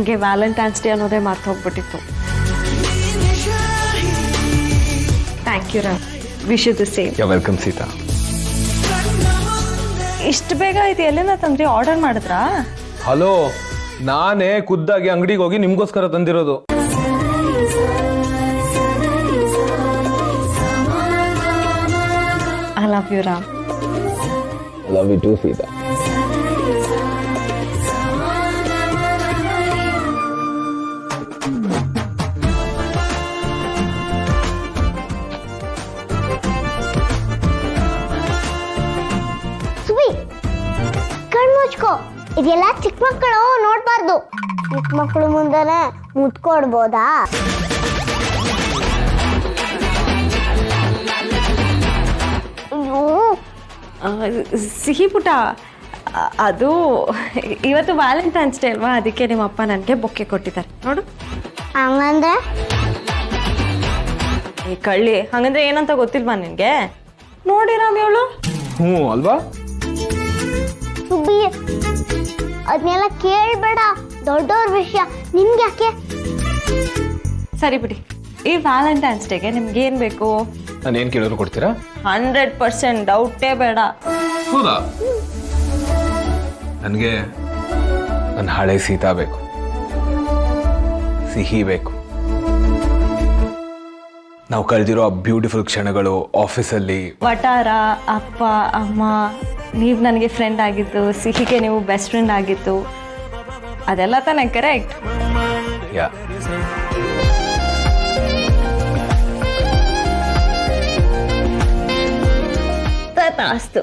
ನನಗೆ Valentine's day ಅನ್ನೋದೇ ಮರ್ತೋಗ್ಬಿಟ್ಟಿತ್ತು. Thank you Ram. Wish you the same. You welcome Sita. ಇಷ್ಟು ಬೇಗ ಇದು ಎಲ್ಲಿಂದ ತಂದ್ರಿ? ಆರ್ಡರ್ ಮಾಡಿದ್ರಾ? ಹಲೋ, ನಾನೇ ಖುದ್ದಾಗಿ ಅಂಗಡಿಗೆ ಹೋಗಿ ನಿಮ್ಗೋಸ್ಕರ ತಂದಿರೋದು. I love you Ram. Love you too Sita. ಕಣ್ಮುಚ್ಕೋ, ಇದೆಲ್ಲ ಚಿಕ್ಕ ಮಕ್ಕಳು ನೋಡ್ಬಾರ್ದು. ಚಿಕ್ಕ ಮಕ್ಕಳು ಮುಂದೆನೆ ಮುತ್ಕೊಡ್ಬೋದಾ? ಸಿಹಿ ಪುಟ, ಅದು ಇವತ್ತು ವ್ಯಾಲೆಂಟೈನ್ಸ್ ಡೇ ಅಲ್ವಾ, ಅದಕ್ಕೆ ನಿಮ್ಮ ಅಪ್ಪ ನನಗೆ ಬೊಕ್ಕೆ ಕೊಟ್ಟಿದ್ದಾರೆ ನೋಡು. ಹಂಗಂದ್ರೆ ಈ ಕಳ್ಳಿ, ಹಂಗಂದ್ರೆ ಏನಂತ ಗೊತ್ತಿಲ್ವಾ ನಿನ್ಗೆ? ನೋಡಿರಾಮ್ ಇವಳು. ಹ್ಞೂ ಅಲ್ವಾ? ಸುಬ್ಬಿ, ಅದನ್ನೆಲ್ಲ ಕೇಳ್ಬೇಡ, ದೊಡ್ಡವ್ರ ವಿಷಯ. ನಿಮ್ಗೆ ಯಾಕೆ? ಸರಿ ಬಿಡಿ, ಈ ವ್ಯಾಲೆಂಟೈನ್ಸ್ ಡೇಗೆ ನಿಮ್ಗೆ ಏನ್ ಬೇಕು? ನಾನು ಏನು ಕೇಳಿದ್ರು ಕೊಡ್ತೀರಾ? 100% ಡೌಟೇ ಬೇಡ. ಹೌದಾ? ನನಗೆ ನನ್ನ ಹಳೆ ಸೀತಾ ಬೇಕು, ಸಿಹಿ ಬೇಕು. ನಾವು ಕಳೆದಿರೋ ಆ ಬ್ಯೂಟಿಫುಲ್ ಕ್ಷಣಗಳು ಆಫೀಸಲ್ಲಿ. ವಟಾರ, ಅಪ್ಪ ಅಮ್ಮ, ನೀವು ನನಗೆ ಫ್ರೆಂಡ್ ಆಗಿದ್ದು, ಸಿಹಿಗೆ ನೀವು ಬೆಸ್ಟ್ ಫ್ರೆಂಡ್ ಆಗಿತ್ತು, ಅದೆಲ್ಲ ತಾನೇ ಕರೆಕ್ಟ್? ಯಾ. ತಥಾಸ್ತು.